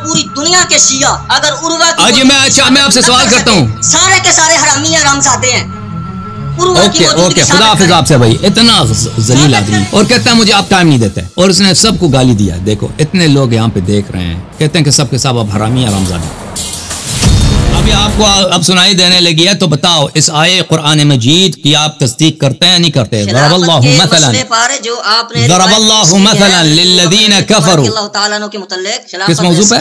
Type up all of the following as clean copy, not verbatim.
पूरी दुनिया के शिया अगर उर्वा की आज मैं आपसे सवाल करता हूँ, सारे के सारे हरामी हरामजादे हैं। ओके खुदा हाफिज आपसे भाई, इतना जलील आदमी, और कहता है मुझे आप टाइम नहीं देते, और उसने सबको गाली दिया। देखो इतने लोग यहाँ पे देख रहे हैं, कहते हैं कि सबके सब आप हरामी हरामजादे। अभी आपको अब सुनाई देने लगी है, तो बताओ इस आये कुरान मजीद की आप तस्दीक करते हैं नहीं करते? ज़रबल्लाहु मसलन लिल्लज़ीना कफ़रू, किस मौजू पे?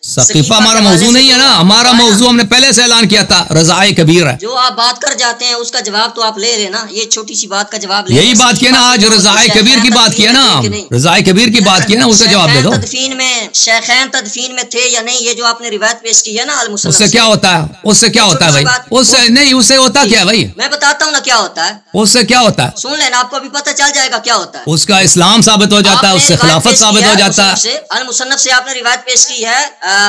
सकीफा हमारा मौजू नहीं है ना, हमारा मौजू हमने पहले से ऐलान किया था, रज़ाए कबीर है। जो आप बात कर जाते हैं उसका जवाब तो आप ले लेना, ये छोटी सी बात का जवाब ले। यही बात किया ना, आज रज़ाए कबीर की बात किया ना, रज़ाए कबीर की बात किया ना, उसका जवाब दे दो। तदफीन में शेखैन तदफीन में थे या नहीं, ये जो आपने रिवायत पेश की है ना, उससे क्या होता है? उससे क्या होता है भाई? उससे नहीं, उससे होता क्या है भाई? मैं बताता हूँ ना क्या होता है। उससे क्या होता है? सुन लेना, आपको अभी पता चल जाएगा क्या होता है। उसका इस्लाम साबित हो जाता है, उससे खिलाफत साबित हो जाता है। अल-मुसन्नफ से आपने रिवायत पेश की है,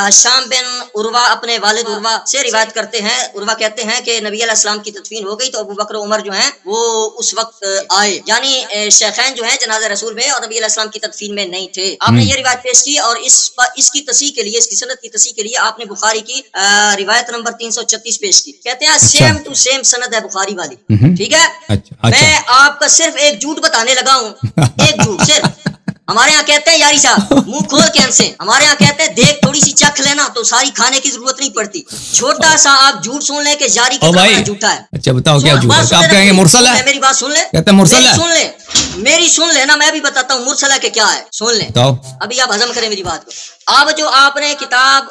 हशाम बिन उर्वा अपने वालिद उर्वा से रिवायत करते हैं। उर्वा कहते हैं कि नबी अलैहिस्सलाम की तदफीन हो गई तो अबू बकर उमर जो हैं वो उस वक्त आए, यानी शेखैन जो हैं जनाज़ा रसूल में और नबी अलैहिस्सलाम की तदफीन में नहीं थे। आपने ये रिवायत पेश की, और इसकी तसीह के लिए, इसकी सनद की तसीह के लिए आपने बुखारी की रिवायत नंबर 336 पेश की। कहते हैं सेम टू सेम सनद है बुखारी वाली, ठीक है। मैं आपका सिर्फ एक झूठ बताने लगा हूँ, एक झूठ सिर्फ। हमारे यहाँ कहते हैं यारी साहब मुंह खोल के हमसे, हमारे यहाँ कहते हैं देख थोड़ी सी चख लेना तो सारी खाने की जरूरत नहीं पड़ती। छोटा सा आप झूठ सुन ले कि यारी कितना झूठा है। अच्छा बताओ क्या झूठ है? आप कहेंगे मुरसल है? मेरी बात सुन ले, कहते हैं मुरसल है। सुन ले मेरी, सुन लेना, मैं भी बताता हूँ मुरसल है कि क्या है, सुन ले। अभी आप हजम करें मेरी बात को। अब जो आपने किताब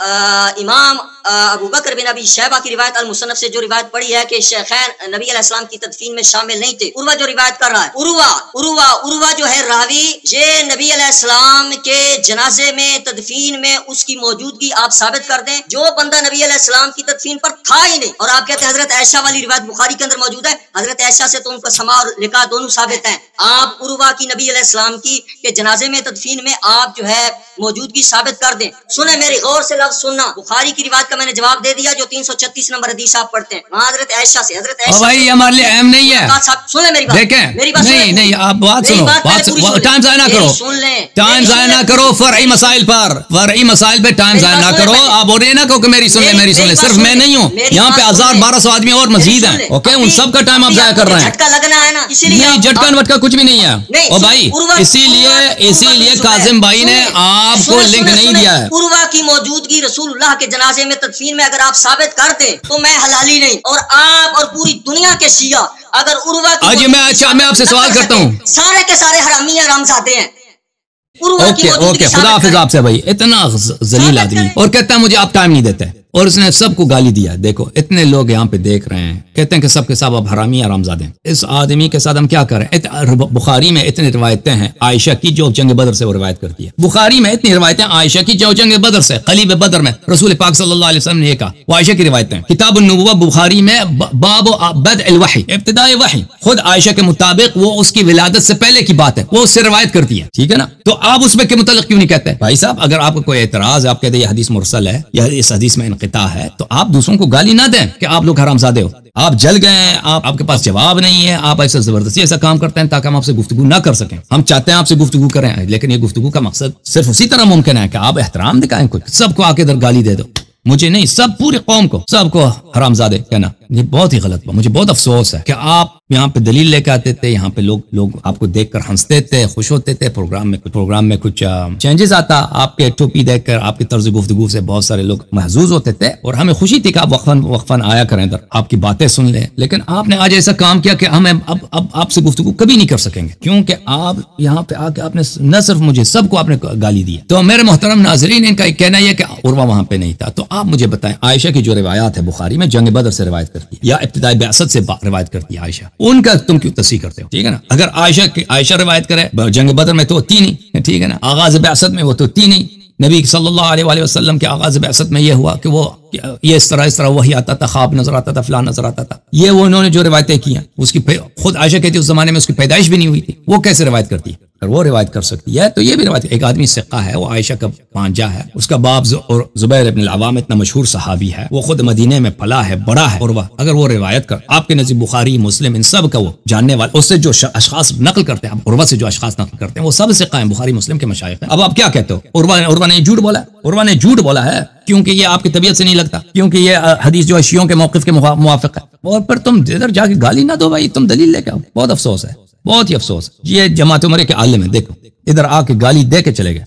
इमाम अबू बकर बिन अबी शैबा की रिवायत अल-मुसन्नफ से जो रिवायत पढ़ी है कि शेखैन नबी अलैहिस्सलाम की तदफीन में शामिल नहीं थे, उर्वा जो रिवायत कर रहा है, उर्वा जो है रावी, ये नबी अलैहिस्सलाम के जनाजे में तदफीन में उसकी मौजूदगी आप साबित कर दें। जो बंदा नबी अलैहिस्सलाम की तदफीन पर था ही नहीं, और आप कहते हैं हजरत आयशा वाली रिवायत बुखारी के अंदर मौजूद है, हजरत आयशा से तो उनका समा और लिका दोनों साबित है। आप उर्वा की नबी अलैहिस्सलाम की के जनाजे में तदफीन में आप जो है मौजूदगी साबित कर दें। सुने मेरी गौर से लफ्ज सुनना, बुखारी की रिवायत का मैंने जवाब दे दिया जो 336 नंबर हदीस आप पढ़ते हैं, वहाँ हजरत आयशा से, हजरत आयशा भाई हमारे लिए अहम नहीं है। सुने मेरी बात, मेरी बात नहीं आप बात सुनो, टाइम ज़ाया ना करो, सुन लें, टाइम ज़ाया ना करो फरई मसाइल पे टाइम ज़ाया ना करो। आप बोल रहे हैं ना कि मेरी सुन ले, सिर्फ मैं नहीं हूँ, यहाँ पे 1200 आदमी और मजीद हैं, ओके, उन सब का टाइम आप ज़ाया कर रहे हैं। झटका लगना है ना, नहीं झटका वटका कुछ भी नहीं है। और भाई इसीलिए काजिम भाई ने आपको लिंक नहीं दिया है। उर्वा की मौजूदगी रसूलुल्लाह के जनाजे में तदफीन में अगर आप साबित कर दें तो मैं हलाली नहीं, और आप और पूरी दुनिया के शिया अगर उर्वा की मैं आपसे सवाल करता हूँ, सारे के सारे हरामी हरामजादे हैं। ओके खुदा हाफिज आपसे भाई, इतना जलील आदमी, और कहता है मुझे आप टाइम नहीं देते, और उसने सबको गाली दिया। देखो इतने लोग यहाँ पे देख रहे हैं, कहते हैं कि सबके सब आप हरामी हरामजादे। इस आदमी के साथ हम क्या करें? बुखारी में इतनी रिवायतें हैं आयशा की जो जंग बदर से वो रिवायत करती है। बुखारी में इतनी रिवायतें आयशा की जो जंग बदर से, कलीब बदर में रसूल पाक सल्लल्लाहु अलैहि वसल्लम ने कहा, वो आयशा की रिवायतें। किताब अन्नुबुव्वा बुखारी में बाब बदअल वही, इब्तिदाए वही, खुद आयशा के मुताबिक वो उसकी विलादत से पहले की बात है, वो उससे रिवायत करती है, ठीक है ना। तो आप उसमें के मुतल्लिक़ क्यों नहीं कहते? भाई साहब अगर आपको कोई एतराज है, आप कहते हैं ये हदीस मुरसल है या इस हदीस में इनक़िता है, तो आप दूसरों को गाली ना दें कि आप लोग हरामजादे हो, आप जल गए, आपके पास जवाब नहीं है, आप ऐसा जबरदस्ती ऐसा काम करते हैं ताकि हम आपसे गुफ्तगू ना कर सकें। हम चाहते हैं आपसे गुफ्तगू करें, लेकिन ये गुफ्तगू का मकसद सिर्फ उसी तरह मुमकिन है कि आप एहतराम दिखाएं, कुछ सबको आके इधर गाली दे दो, मुझे नहीं, सब पूरी कौम को, सबको हरामजादे कहना, ये बहुत ही गलत बात। मुझे बहुत अफसोस है कि आप यहाँ पे दलील लेकर आते थे, यहाँ पे लोग आपको देखकर हंसते थे, खुश होते थे, प्रोग्राम में कुछ चेंजेस आता, आपके टोपी देखकर, आपकी तर्ज गुफ्तगू से बहुत सारे लोग महजूज होते थे, और हमें खुशी थी कि आप वक्फन आया करें इधर, आपकी बातें सुन लें। लेकिन आपने आज ऐसा काम किया कि हम अब आपसे गुफ्तगू कभी नहीं कर सकेंगे, क्योंकि आप यहाँ पे आके आपने न सिर्फ मुझे, सबको आपने गाली दी। तो मेरे मोहतरम नाज़रीन, इनका कहना यह कि उर्वा वहां पे नहीं था। तो आप मुझे बताएं, आयशा की जो रिवायात है बुखारी में जंग बदर से रिवायत करती है या इब्तिदाई बिअसत से रिवायत करती है आयशा, उनका तुम क्यों तस्सीह करते हो? ठीक है ना, अगर आयशा रिवायत करे जंग बदर में तो थी नहीं, ठीक है ना, आगाज बिअसत में वो तो थी नहीं, नबी सल्लल्लाहु अलैहि वसल्लम के आगाज बिअसत में यह हुआ कि वो یہ اس طرح وہی آتا تھا، خواب نظر آتا تھا، فلان نظر آتا تھا. یہ وہ انہوں نے جو روایتیں کی ہیں، اس کی خود عائشہ کہتی اس زمانے میں اس کی پیدائش بھی نہیں ہوئی تھی، وہ کیسے روایت کرتی ہے؟ اگر وہ روایت کر سکتی ہے تو یہ بھی روایت. ایک آدمی ثقہ ہے، وہ عائشہ کا بھانجا ہے، اس کا باپ زبیر ابن العوام اتنا مشہور صحابی ہے، وہ خود مدینے میں پلا ہے، بڑا ہے عروہ. اگر وہ روایت کر آپ کے نزدیک بخاری مسلم ان سب کا وہ جاننے والا، اس سے جو اشخاص نقل کرتے ہیں، عروہ سے جو اشخاص نقل کرتے ہیں وہ سب ثقہ ہیں، بخاری مسلم کے مشائخ ہیں. اب آپ کیا کہتے ہو؟ عروہ نے جھوٹ بولا ہے، عروہ نے جھوٹ بولا ہے کیونکہ یہ آپ کی طبیعت سے نہیں لگتا، کیونکہ یہ حدیث جو ہے شیعوں کے موقف کے موافق ہے. اور پھر تم ادھر جا کے گالی نہ دو بھائی، تم دلیل لے کے آؤ. بہت افسوس ہے، بہت ہی افسوس. یہ جماعت عمرے کے عالم ہے، دیکھو ادھر آ کے گالی دے کے چلے گئے.